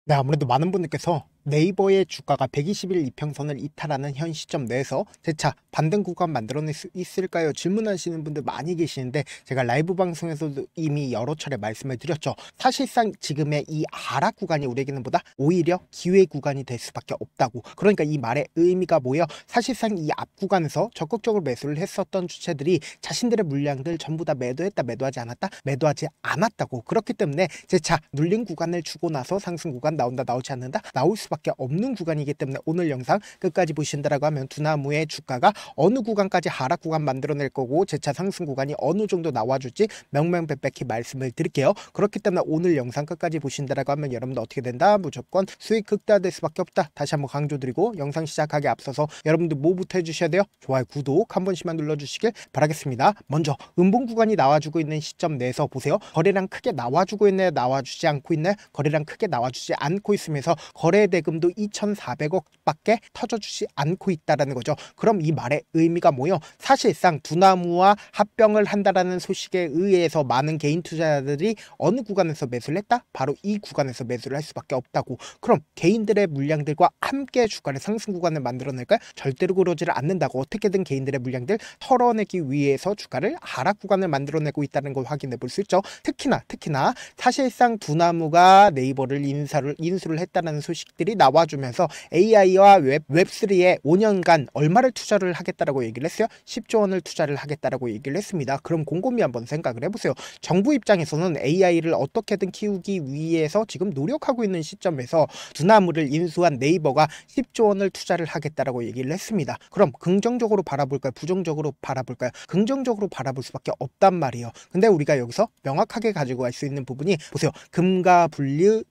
네, 아무래도 많은 분들께서 네이버의 주가가 120일 이평선을 이탈하는 현 시점 내에서 재차 반등 구간 만들어낼 수 있을까요? 질문하시는 분들 많이 계시는데 제가 라이브 방송에서도 이미 여러 차례 말씀을 드렸죠. 사실상 지금의 이 하락 구간이 우리에게는 보다 오히려 기회 구간이 될 수밖에 없다고. 그러니까 이 말의 의미가 뭐예요? 사실상 이 앞 구간에서 적극적으로 매수를 했었던 주체들이 자신들의 물량들 전부 다 매도했다, 매도하지 않았다, 매도하지 않았다고. 그렇기 때문에 재차 눌린 구간을 주고 나서 상승 구간 나온다, 나오지 않는다, 나올 수밖에 없는 구간이기 때문에 오늘 영상 끝까지 보신다라고 하면 두나무의 주가가 어느 구간까지 하락 구간 만들어낼 거고 재차 상승 구간이 어느 정도 나와줄지 명명백백히 말씀을 드릴게요. 그렇기 때문에 오늘 영상 끝까지 보신다라고 하면 여러분들 어떻게 된다? 무조건 수익 극대화될 수밖에 없다. 다시 한번 강조드리고 영상 시작하기 앞서서 여러분들 뭐부터 해주셔야 돼요? 좋아요, 구독 한 번씩만 눌러주시길 바라겠습니다. 먼저 음봉 구간이 나와주고 있는 시점 내에서 보세요. 거래량 크게 나와주고 있나요? 나와주지 않고 있나요? 거래량 크게 나와주지 않고 있으면서 거래 대금도 2,400억 밖에 터져주지 않고 있다라는 거죠. 그럼 이 말의 의미가 뭐예요? 사실상 두나무와 합병을 한다라는 소식에 의해서 많은 개인 투자자들이 어느 구간에서 매수를 했다? 바로 이 구간에서 매수를 할 수밖에 없다고. 그럼 개인들의 물량들과 함께 주가를 상승 구간을 만들어낼까요? 절대로 그러지를 않는다고. 어떻게든 개인들의 물량들 털어내기 위해서 주가를 하락 구간을 만들어내고 있다는 걸 확인해 볼 수 있죠. 특히나 사실상 두나무가 네이버를 인수를 했다는 소식들이 나와주면서 AI와 웹3에 5년간 얼마를 투자를 하겠다라고 얘기를 했어요? 10조 원을 투자를 하겠다라고 얘기를 했습니다. 그럼 곰곰이 한번 생각을 해보세요. 정부 입장에서는 AI를 어떻게든 키우기 위해서 지금 노력하고 있는 시점에서 두나무를 인수한 네이버가 10조 원을 투자를 하겠다라고 얘기를 했습니다. 그럼 긍정적으로 바라볼까요? 부정적으로 바라볼까요? 긍정적으로 바라볼 수밖에 없단 말이에요. 근데 우리가 여기서 명확하게 가지고 갈 수 있는 부분이 보세요. 금과 분리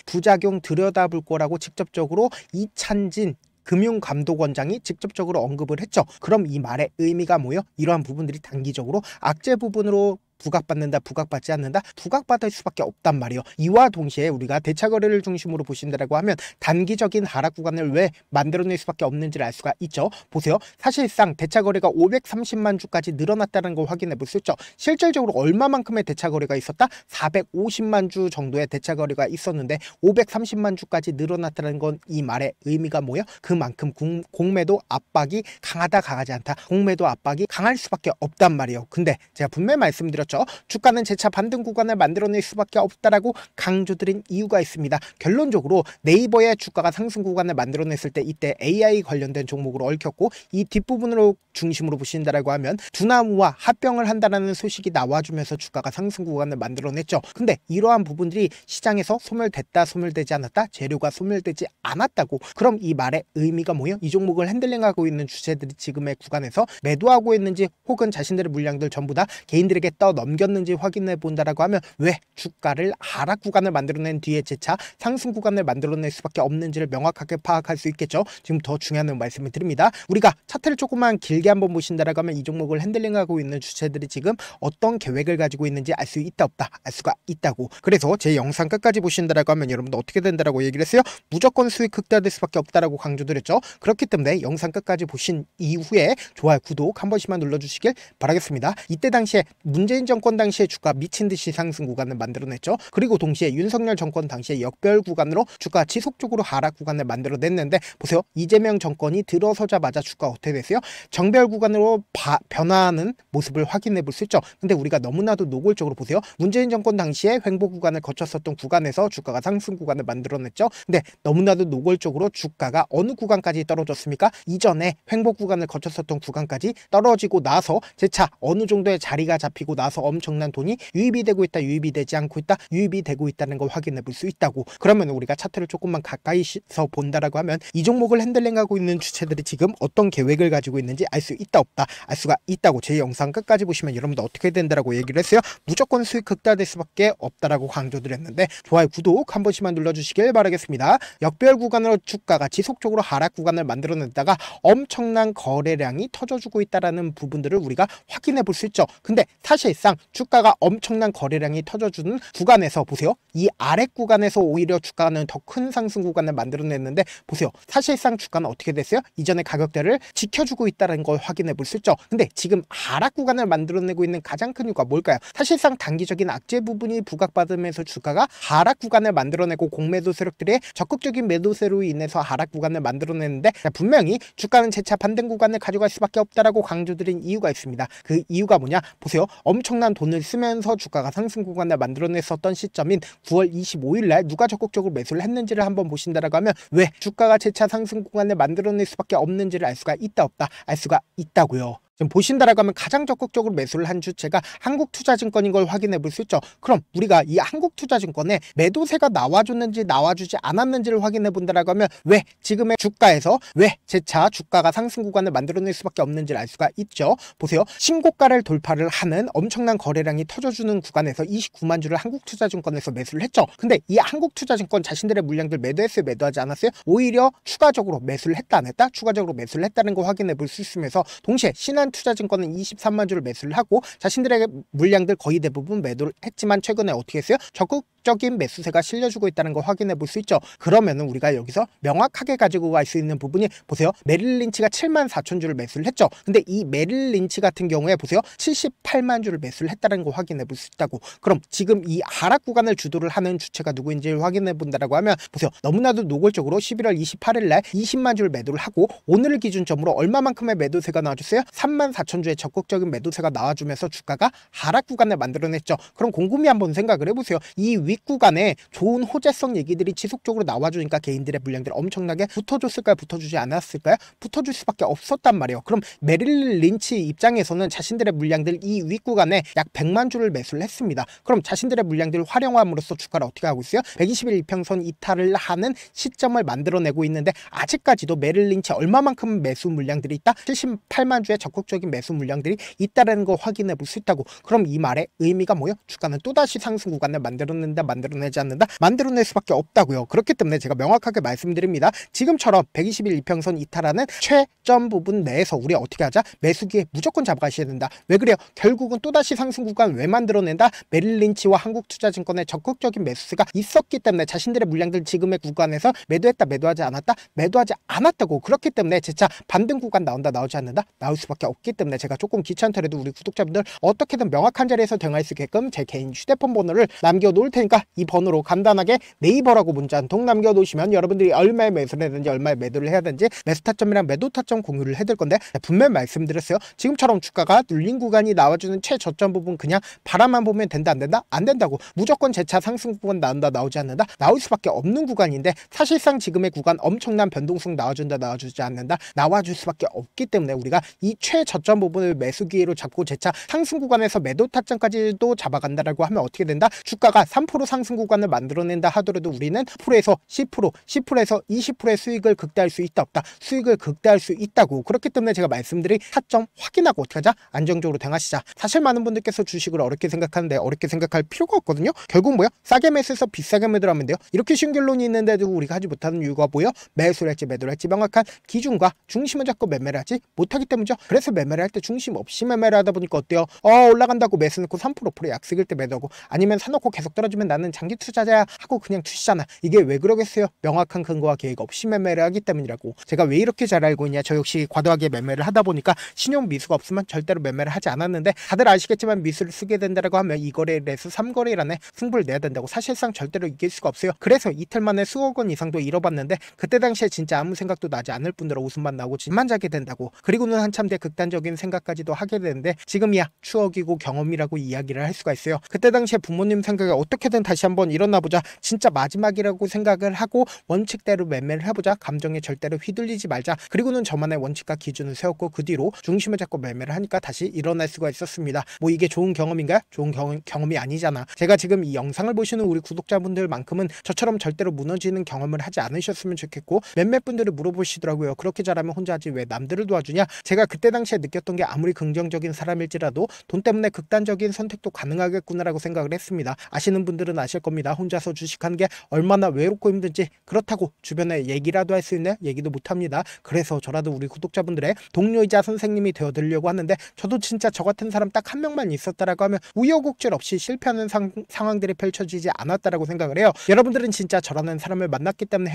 부작용 들여다볼 거라고 직접적으로 이찬진 금융감독원장이 직접적으로 언급을 했죠. 그럼 이 말의 의미가 뭐예요? 이러한 부분들이 단기적으로 악재 부분으로 부각받는다, 부각받지 않는다, 부각받을 수밖에 없단 말이에요. 이와 동시에 우리가 대차거래를 중심으로 보신다라고 하면 단기적인 하락 구간을 왜 만들어낼 수밖에 없는지를 알 수가 있죠. 보세요. 사실상 대차거래가 530만 주까지 늘어났다는 걸 확인해 볼 수 있죠. 실질적으로 얼마만큼의 대차거래가 있었다? 450만 주 정도의 대차거래가 있었는데 530만 주까지 늘어났다는 건 이 말의 의미가 뭐예요? 그만큼 공매도 압박이 강하다, 강하지 않다. 공매도 압박이 강할 수밖에 없단 말이에요. 근데 제가 분명히 말씀드렸죠. 주가는 재차 반등 구간을 만들어낼 수밖에 없다라고 강조드린 이유가 있습니다. 결론적으로 네이버의 주가가 상승 구간을 만들어냈을 때 이때 AI 관련된 종목으로 얽혔고 이 뒷부분으로 중심으로 보신다라고 하면 두나무와 합병을 한다라는 소식이 나와주면서 주가가 상승 구간을 만들어냈죠. 근데 이러한 부분들이 시장에서 소멸됐다, 소멸되지 않았다, 재료가 소멸되지 않았다고. 그럼 이 말의 의미가 뭐예요? 이 종목을 핸들링하고 있는 주체들이 지금의 구간에서 매도하고 있는지 혹은 자신들의 물량들 전부 다 개인들에게 넘겼는지 확인해 본다라고 하면 왜 주가를 하락 구간을 만들어낸 뒤에 재차 상승 구간을 만들어낼 수밖에 없는지를 명확하게 파악할 수 있겠죠. 지금 더 중요한 말씀을 드립니다. 우리가 차트를 조금만 길게 한번 보신다라고 하면 이 종목을 핸들링하고 있는 주체들이 지금 어떤 계획을 가지고 있는지 알 수 있다, 없다? 알 수가 있다고. 그래서 제 영상 끝까지 보신다라고 하면 여러분도 어떻게 된다라고 얘기를 했어요? 무조건 수익 극대화될 수밖에 없다라고 강조드렸죠. 그렇기 때문에 영상 끝까지 보신 이후에 좋아요, 구독 한 번씩만 눌러주시길 바라겠습니다. 이때 당시에 문재인 정권 당시에 주가 미친 듯이 상승 구간을 만들어냈죠. 그리고 동시에 윤석열 정권 당시에 역별 구간으로 주가 지속적으로 하락 구간을 만들어냈는데 보세요. 이재명 정권이 들어서자마자 주가 어떻게 됐어요? 정별 구간으로 변화하는 모습을 확인해 볼 수 있죠. 근데 우리가 너무나도 노골적으로 보세요. 문재인 정권 당시에 횡보 구간을 거쳤었던 구간에서 주가가 상승 구간을 만들어냈죠. 근데 너무나도 노골적으로 주가가 어느 구간까지 떨어졌습니까? 이전에 횡보 구간을 거쳤었던 구간까지 떨어지고 나서 재차 어느 정도의 자리가 잡히고 나서 엄청난 돈이 유입이 되고 있다, 유입이 되지 않고 있다, 유입이 되고 있다는 걸 확인해 볼 수 있다고. 그러면 우리가 차트를 조금만 가까이서 본다라고 하면 이 종목을 핸들링하고 있는 주체들이 지금 어떤 계획을 가지고 있는지 알 수 있다, 없다? 알 수가 있다고. 제 영상 끝까지 보시면 여러분들 어떻게 된다라고 얘기를 했어요. 무조건 수익 극대화될 수밖에 없다라고 강조드렸는데 좋아요, 구독 한 번씩만 눌러주시길 바라겠습니다. 역별 구간으로 주가가 지속적으로 하락 구간을 만들어냈다가 엄청난 거래량이 터져주고 있다라는 부분들을 우리가 확인해 볼 수 있죠. 근데 사실상 사실상 주가가 엄청난 거래량이 터져주는 구간에서 보세요. 이 아래 구간에서 오히려 주가는 더 큰 상승 구간을 만들어냈는데 보세요. 사실상 주가는 어떻게 됐어요? 이전의 가격대를 지켜주고 있다는 걸 확인해 볼 수 있죠. 근데 지금 하락 구간을 만들어내고 있는 가장 큰 이유가 뭘까요? 사실상 단기적인 악재 부분이 부각받으면서 주가가 하락 구간을 만들어내고 공매도 세력들의 적극적인 매도세로 인해서 하락 구간을 만들어내는데 분명히 주가는 재차 반등 구간을 가져갈 수밖에 없다라고 강조드린 이유가 있습니다. 그 이유가 뭐냐? 보세요. 엄청난 돈을 쓰면서 주가가 상승 구간을 만들어냈었던 시점인 9월 25일 날 누가 적극적으로 매수를 했는지를 한번 보신다라고 하면 왜 주가가 재차 상승 구간을 만들어낼 수밖에 없는지를 알 수가 있다 없다? 알 수가 있다고요. 지금 보신다라고 하면 가장 적극적으로 매수를 한 주체가 한국투자증권인 걸 확인해 볼 수 있죠. 그럼 우리가 이 한국투자증권에 매도세가 나와줬는지 나와주지 않았는지를 확인해 본다라고 하면 왜 지금의 주가에서 왜 재차 주가가 상승 구간을 만들어낼 수밖에 없는지를 알 수가 있죠. 보세요. 신고가를 돌파를 하는 엄청난 거래량이 터져주는 구간에서 29만 주를 한국투자증권에서 매수를 했죠. 근데 이 한국투자증권 자신들의 물량들 매도했어요? 매도하지 않았어요? 오히려 추가적으로 매수를 했다 안 했다? 추가적으로 매수를 했다는 거 확인해 볼 수 있으면서 동시에 신한투자증권은 23만 주를 매수를 하고 자신들의 물량들 거의 대부분 매도를 했지만 최근에 어떻게 했어요? 적극적인 매수세가 실려주고 있다는 걸 확인해 볼 수 있죠. 그러면은 우리가 여기서 명확하게 가지고 갈 수 있는 부분이 보세요. 메릴 린치가 7만 4천 주를 매수를 했죠. 근데 이 메릴 린치 같은 경우에 보세요. 78만 주를 매수를 했다는 걸 확인해 볼 수 있다고. 그럼 지금 이 하락 구간을 주도를 하는 주체가 누구인지를 확인해 본다라고 하면 보세요. 너무나도 노골적으로 11월 28일 날 20만 주를 매도를 하고 오늘 기준점으로 얼마만큼의 매도세가 나와줬어요? 3만 4천 주의 적극적인 매도세가 나와주면서 주가가 하락 구간을 만들어냈죠. 그럼 곰곰이 한번 생각을 해보세요. 이 윗구간에 좋은 호재성 얘기들이 지속적으로 나와주니까 개인들의 물량들이 엄청나게 붙어줬을까요? 붙어주지 않았을까요? 붙어줄 수밖에 없었단 말이에요. 그럼 메릴 린치 입장에서는 자신들의 물량들 이 윗구간에 약 100만 주를 매수를 했습니다. 그럼 자신들의 물량들을 활용함으로써 주가를 어떻게 하고 있어요? 120일 이평선 이탈을 하는 시점을 만들어내고 있는데 아직까지도 메릴 린치 얼마만큼 매수 물량들이 있다? 78만 주의 적극적인 매수 물량들이 있다는 거 확인해 볼 수 있다고. 그럼 이 말의 의미가 뭐예요? 주가는 또다시 상승 구간을 만들어낸다, 만들어내지 않는다, 만들어낼 수밖에 없다고요. 그렇기 때문에 제가 명확하게 말씀드립니다. 지금처럼 120일 이평선 이탈하는 최점 부분 내에서 우리 어떻게 하자? 매수기에 무조건 잡아가셔야 된다. 왜 그래요? 결국은 또다시 상승 구간 왜 만들어낸다? 메릴 린치와 한국투자증권의 적극적인 매수세가 있었기 때문에 자신들의 물량들 지금의 구간에서 매도했다, 매도하지 않았다, 매도하지 않았다고. 그렇기 때문에 재차 반등 구간 나온다, 나오지 않는다, 나올 수밖에 없기 때문에 제가 조금 귀찮더라도 우리 구독자분들 어떻게든 명확한 자리에서 대응할 수 있게끔 제 개인 휴대폰 번호를 남겨놓을 테니까 이 번호로 간단하게 네이버라고 문자 한 통 남겨놓으시면 여러분들이 얼마에 매수를 해야 되는지 얼마에 매도를 해야 되는지 매수 타점이랑 매도 타점 공유를 해드릴 건데 분명히 말씀드렸어요. 지금처럼 주가가 눌린 구간이 나와주는 최저점 부분 그냥 바라만 보면 된다 안 된다? 안 된다고. 무조건 재차 상승 구간 나온다 나오지 않는다? 나올 수밖에 없는 구간인데 사실상 지금의 구간 엄청난 변동성 나와준다 나와주지 않는다? 나와줄 수밖에 없기 때문에 우리가 이 최저점 부분을 매수 기회로 잡고 재차 상승 구간에서 매도 타점까지도 잡아간다라고 하면 어떻게 된다? 주가가 3% 상승 구간을 만들어낸다 하더라도 우리는 10%에서 10%에서 20%의 수익을 극대화할 수 있다 없다? 수익을 극대화할 수 있다고. 그렇기 때문에 제가 말씀드린 타점 확인하고 어떻게 하자? 안정적으로 대응하시자. 사실 많은 분들께서 주식을 어렵게 생각하는데 어렵게 생각할 필요가 없거든요. 결국 뭐야? 싸게 매수해서 비싸게 매도하면 돼요. 이렇게 쉬운 결론이 있는데도 우리가 하지 못하는 이유가 뭐예요? 매수를 할지 매도를 할지 명확한 기준과 중심을 잡고 매매를 하지 못하기 때문이죠. 그래서 매매를 할 때 중심 없이 매매를 하다 보니까 어때요? 올라간다고 매수 넣고 3% 약식일 때 매도하고 아니면 사놓고 계속 떨어지면 나는 장기 투자자야 하고 그냥 투시잖아. 이게 왜 그러겠어요? 명확한 근거와 계획 없이 매매를 하기 때문이라고. 제가 왜 이렇게 잘 알고 있냐? 저 역시 과도하게 매매를 하다 보니까 신용 미수가 없으면 절대로 매매를 하지 않았는데 다들 아시겠지만 미수를 쓰게 된다고 하면 2거래일에서 3거래일 안에 승부를 내야 된다고. 사실상 절대로 이길 수가 없어요. 그래서 이틀 만에 수억 원 이상도 잃어봤는데 그때 당시에 진짜 아무 생각도 나지 않을 뿐더러 웃음만 나고 잠만 자게 된다고. 그리고는 한참 뒤에 극단적인 생각까지도 하게 되는데 지금이야 추억이고 경험이라고 이야기를 할 수가 있어요. 그때 당시에 부모님 생각에 어떻게든 다시 한번 일어나보자, 진짜 마지막이라고 생각을 하고 원칙대로 매매를 해보자, 감정에 절대로 휘둘리지 말자, 그리고는 저만의 원칙과 기준을 세웠고 그 뒤로 중심을 잡고 매매를 하니까 다시 일어날 수가 있었습니다. 뭐 이게 좋은 경험인가요? 좋은 경험이 아니잖아. 제가 지금 이 영상을 보시는 우리 구독자분들만큼은 저처럼 절대로 무너지는 경험을 하지 않으셨으면 좋겠고 몇몇 분들이 물어보시더라고요. 그렇게 잘하면 혼자 하지 왜 남들을 도와주냐? 제가 그때 당시에 당시에 느꼈던 게 아무리 긍정적인 사람일지라도 돈 때문에 극단적인 선택도 가능하겠구나라고 생각을 했습니다. 아시는 분들은 아실 겁니다. 혼자서 주식하는 게 얼마나 외롭고 힘든지. 그렇다고 주변에 얘기라도 할 수 있나요? 얘기도 못합니다. 그래서 저라도 우리 구독자분들의 동료이자 선생님이 되어드리려고 하는데, 저도 진짜 저 같은 사람 딱 한 명만 있었다라고 하면 우여곡절 없이 실패하는 상황들이 펼쳐지지 않았다라고 생각을 해요. 여러분들은 진짜 저라는 사람을 만났기 때문에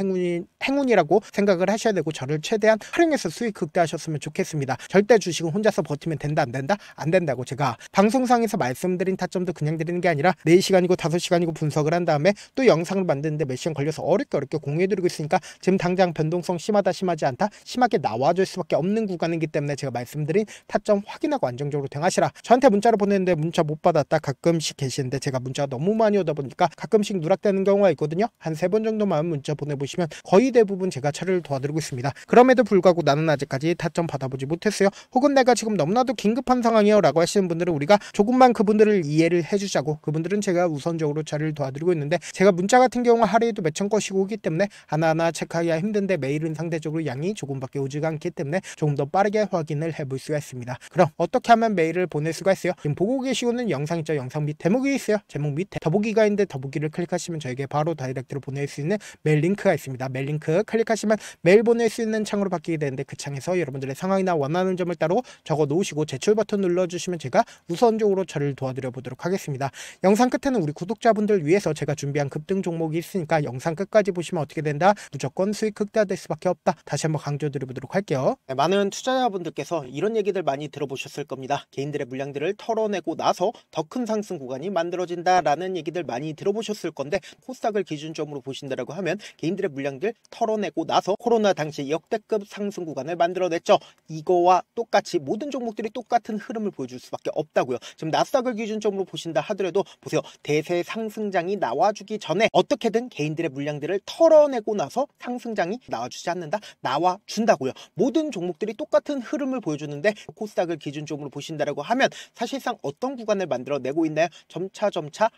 행운이라고 생각을 하셔야 되고, 저를 최대한 활용해서 수익 극대화하셨으면 좋겠습니다. 절대 주식은 혼자서 버티면 된다 안 된다? 안 된다고 제가 방송상에서 말씀드린 타점도 그냥 드리는 게 아니라 4시간이고 5시간이고 분석을 한 다음에 또 영상을 만드는데 몇 시간 걸려서 어렵게 공유해드리고 있으니까, 지금 당장 변동성 심하다 심하지 않다 심하게 나와줄 수밖에 없는 구간이기 때문에 제가 말씀드린 타점 확인하고 안정적으로 대응하시라. 저한테 문자로 보냈는데 문자 못 받았다 가끔씩 계시는데, 제가 문자가 너무 많이 오다 보니까 가끔씩 누락되는 경우가 있거든요. 한 3번 정도만 문자 보내보시면 거의 대부분 제가 처리를 도와드리고 있습니다. 그럼에도 불구하고 나는 아직까지 타점 받아보지 못했어요, 혹은 내가 지금 너무나도 긴급한 상황이에요 라고 하시는 분들은 우리가 조금만 그분들을 이해를 해주자고, 그분들은 제가 우선적으로 처리를 도와드리고 있는데, 제가 문자 같은 경우 하루에도 몇천 건씩 오기 때문에 하나하나 체크하기가 힘든데, 메일은 상대적으로 양이 조금밖에 오지가 않기 때문에 조금 더 빠르게 확인을 해볼 수가 있습니다. 그럼 어떻게 하면 메일을 보낼 수가 있어요? 지금 보고 계시고 있는 영상 있죠? 영상 밑 제목이 있어요. 제목 밑에 더보기가 있는데 더보기를 클릭하시면 저에게 바로 다이렉트로 보낼 수 있는 메일 링크가 있습니다. 메일 링크 클릭하시면 메일 보낼 수 있는 창으로 바뀌게 되는데, 그 창에서 여러분들의 상황이나 원하는 점을 따로 적어 놓으시고 제출 버튼 눌러주시면 제가 우선적으로 처리를 도와드려 보도록 하겠습니다. 영상 끝에는 우리 구독자분들 위해서 제가 준비한 급등 종목이 있으니까 영상 끝까지 보시면 어떻게 된다? 무조건 수익 극대화될 수밖에 없다. 다시 한번 강조드려보도록 할게요. 네, 많은 투자자분들께서 이런 얘기들 많이 들어보셨을 겁니다. 개인들의 물량들을 털어내고 나서 더 큰 상승 구간이 만들어진다라는 얘기들 많이 들어보셨을 건데, 코스닥을 기준점으로 보신다라고 하면 개인들의 물량들 털어내고 나서 코로나 당시 역대급 상승 구간을 만들어냈죠. 이거와 똑같이 모든 종목들이 똑같은 흐름을 보여줄 수밖에 없다고요. 지금 나스닥을 기준점으로 보신다 하더라도 보세요. 대세 상승장이 나와주기 전에 어떻게든 개인들의 물량들을 털어내고 나서 상승장이 나와주지 않는다? 나와준다고요. 모든 종목들이 똑같은 흐름을 보여주는데, 코스닥을 기준점으로 보신다라고 하면 사실상 어떤 구간을 만들어내고 있나요? 점차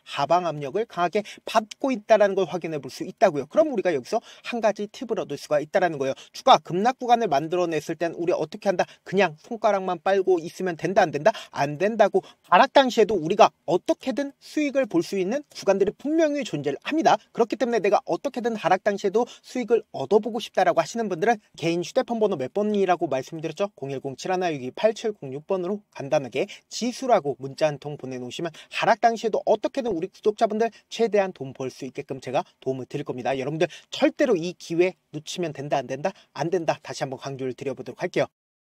하방 압력을 강하게 받고 있다는 걸 확인해 볼 수 있다고요. 그럼 우리가 여기서 한 가지 팁을 얻을 수가 있다는 거예요. 주가 급락 구간을 만들어냈을 땐 우리 어떻게 한다? 그냥 손가락만 빨고 있으면 된다 안 된다? 안 된다고. 하락 당시에도 우리가 어떻게든 수익을 볼 수 있는 구간들이 분명히 존재를 합니다. 그렇기 때문에 내가 어떻게든 하락 당시에도 수익을 얻어보고 싶다라고 하시는 분들은 개인 휴대폰 번호 몇 번이라고 말씀드렸죠? 010-7162-8706번으로 간단하게 지수라고 문자 한 통 보내놓으시면 하락 당시에도 어떻게든 우리 구독자분들 최대한 돈 벌 수 있게끔 제가 도움을 드릴 겁니다. 여러분들 절대로 이 기회 놓치면 된다 안 된다? 안 된다. 다시 한번 강조를 드려보도록 할게요.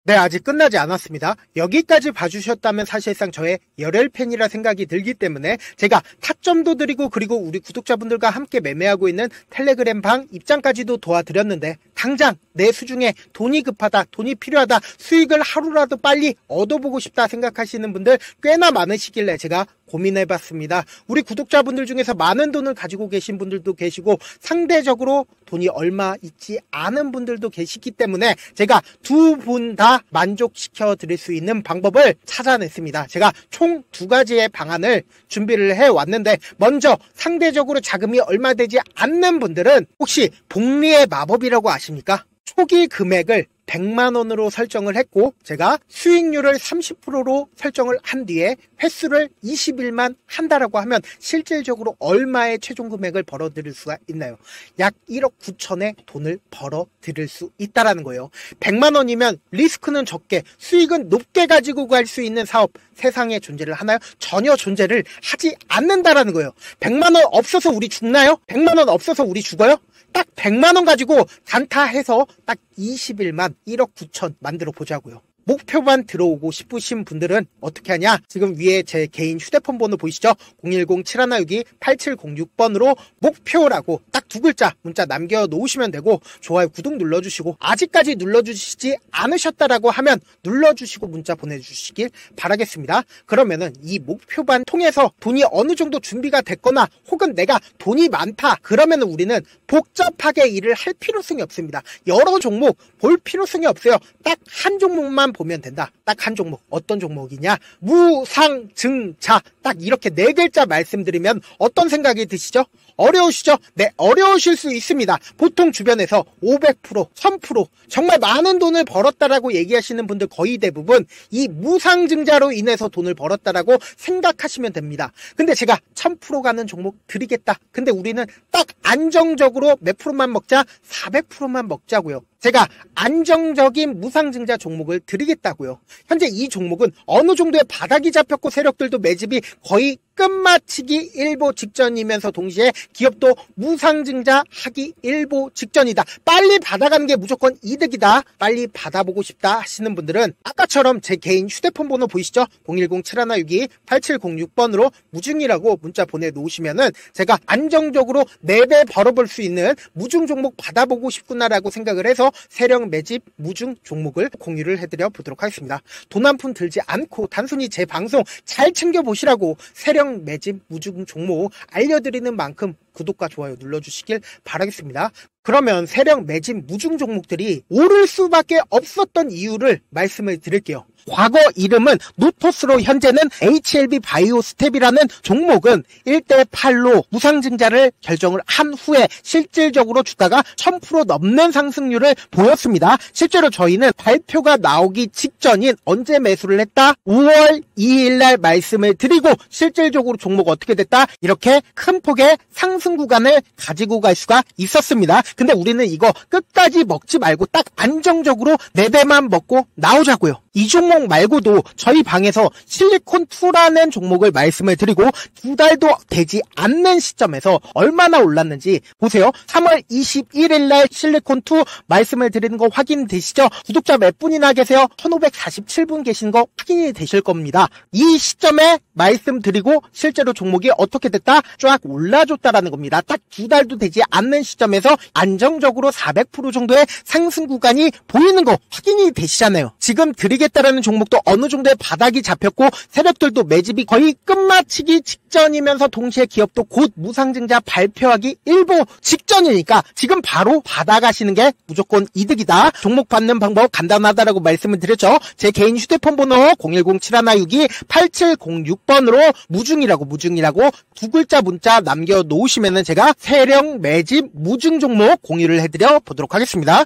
네, 아직 끝나지 않았습니다. 여기까지 봐주셨다면 사실상 저의 열혈 팬이라 생각이 들기 때문에 제가 타점도 드리고, 그리고 우리 구독자분들과 함께 매매하고 있는 텔레그램 방 입장까지도 도와드렸는데, 당장 내 수중에 돈이 급하다, 돈이 필요하다, 수익을 하루라도 빨리 얻어보고 싶다 생각하시는 분들 꽤나 많으시길래 제가 고민해봤습니다. 우리 구독자분들 중에서 많은 돈을 가지고 계신 분들도 계시고, 상대적으로 돈이 얼마 있지 않은 분들도 계시기 때문에 제가 두 분 다 만족시켜 드릴 수 있는 방법을 찾아냈습니다. 제가 총 2가지의 방안을 준비를 해왔는데, 먼저 상대적으로 자금이 얼마 되지 않는 분들은 혹시 복리의 마법이라고 아십니까? 초기 금액을 100만원으로 설정을 했고, 제가 수익률을 30%로 설정을 한 뒤에 횟수를 20일만 한다라고 하면 실질적으로 얼마의 최종 금액을 벌어들일 수가 있나요? 약 1억 9천의 돈을 벌어들일 수 있다라는 거예요. 100만원이면 리스크는 적게 수익은 높게 가지고 갈 수 있는 사업, 세상에 존재를 하나요? 전혀 존재를 하지 않는다라는 거예요. 100만원 없어서 우리 죽나요? 100만원 없어서 우리 죽어요? 딱 100만원 가지고 단타해서 딱 20일만 1억 9천 만들어 보자고요. 목표만 들어오고 싶으신 분들은 어떻게 하냐? 지금 위에 제 개인 휴대폰 번호 보이시죠? 010-7162-8706번으로 목표라고 딱 2글자 문자 남겨놓으시면 되고, 좋아요, 구독 눌러주시고, 아직까지 눌러주시지 않으셨다라고 하면 눌러주시고 문자 보내주시길 바라겠습니다. 그러면은 이 목표반 통해서 돈이 어느 정도 준비가 됐거나, 혹은 내가 돈이 많다 그러면은 우리는 복잡하게 일을 할 필요성이 없습니다. 여러 종목 볼 필요성이 없어요. 딱 한 종목만 보면 된다. 딱 한 종목. 어떤 종목이냐? 무상증자. 딱 이렇게 4글자 말씀드리면 어떤 생각이 드시죠? 어려우시죠? 네, 어려우실 수 있습니다. 보통 주변에서 500%, 1000% 정말 많은 돈을 벌었다라고 얘기하시는 분들 거의 대부분 이 무상증자로 인해서 돈을 벌었다라고 생각하시면 됩니다. 근데 제가 1000% 가는 종목 드리겠다. 근데 우리는 딱 안정적으로 몇 프로만 먹자? 400%만 먹자고요. 제가 안정적인 무상증자 종목을 드리겠다고요. 현재 이 종목은 어느 정도의 바닥이 잡혔고 세력들도 매집이 거의 끝마치기 일보 직전이면서 동시에 기업도 무상증자 하기 일보 직전이다. 빨리 받아가는 게 무조건 이득이다. 빨리 받아보고 싶다 하시는 분들은 아까처럼 제 개인 휴대폰 번호 보이시죠? 010-7162-8706번으로 무중이라고 문자 보내놓으시면은 제가 안정적으로 4배 벌어볼 수 있는 무중 종목 받아보고 싶구나라고 생각을 해서 세력 매집 무중 종목을 공유를 해드려 보도록 하겠습니다. 돈 한 푼 들지 않고 단순히 제 방송 잘 챙겨보시라고 세력 매집 무중 종목 알려드리는 만큼 구독과 좋아요 눌러주시길 바라겠습니다. 그러면 세력 매집 무중 종목들이 오를 수밖에 없었던 이유를 말씀을 드릴게요. 과거 이름은 노토스로 현재는 HLB 바이오스텝이라는 종목은 1대8로 무상증자를 결정을 한 후에 실질적으로 주가가 1000% 넘는 상승률을 보였습니다. 실제로 저희는 발표가 나오기 직전인 언제 매수를 했다? 5월 2일 날 말씀을 드리고 실질적으로 종목 어떻게 됐다? 이렇게 큰 폭의 상승 구간을 가지고 갈 수가 있었습니다. 근데 우리는 이거 끝까지 먹지 말고 딱 안정적으로 4배만 먹고 나오자고요. 이 종목 말고도 저희 방에서 실리콘2라는 종목을 말씀을 드리고 2달도 되지 않는 시점에서 얼마나 올랐는지 보세요. 3월 21일 날 실리콘2 말씀을 드리는 거 확인되시죠? 구독자 몇 분이나 계세요? 1547분 계신 거 확인이 되실 겁니다. 이 시점에 말씀드리고 실제로 종목이 어떻게 됐다? 쫙 올라줬다라는 겁니다. 딱 2달도 되지 않는 시점에서 안정적으로 400% 정도의 상승 구간이 보이는 거 확인이 되시잖아요. 지금 드리겠다라는 종목도 어느 정도의 바닥이 잡혔고 세력들도 매집이 거의 끝마치기 직전이면서 동시에 기업도 곧 무상증자 발표하기 일보 직전이니까 지금 바로 받아가시는 게 무조건 이득이다. 종목 받는 방법 간단하다라고 말씀을 드렸죠. 제 개인 휴대폰 번호 010-7162-8706번으로 무중이라고 2글자 문자 남겨놓으시면은 제가 세력 매집 무중 종목 공유를 해드려 보도록 하겠습니다.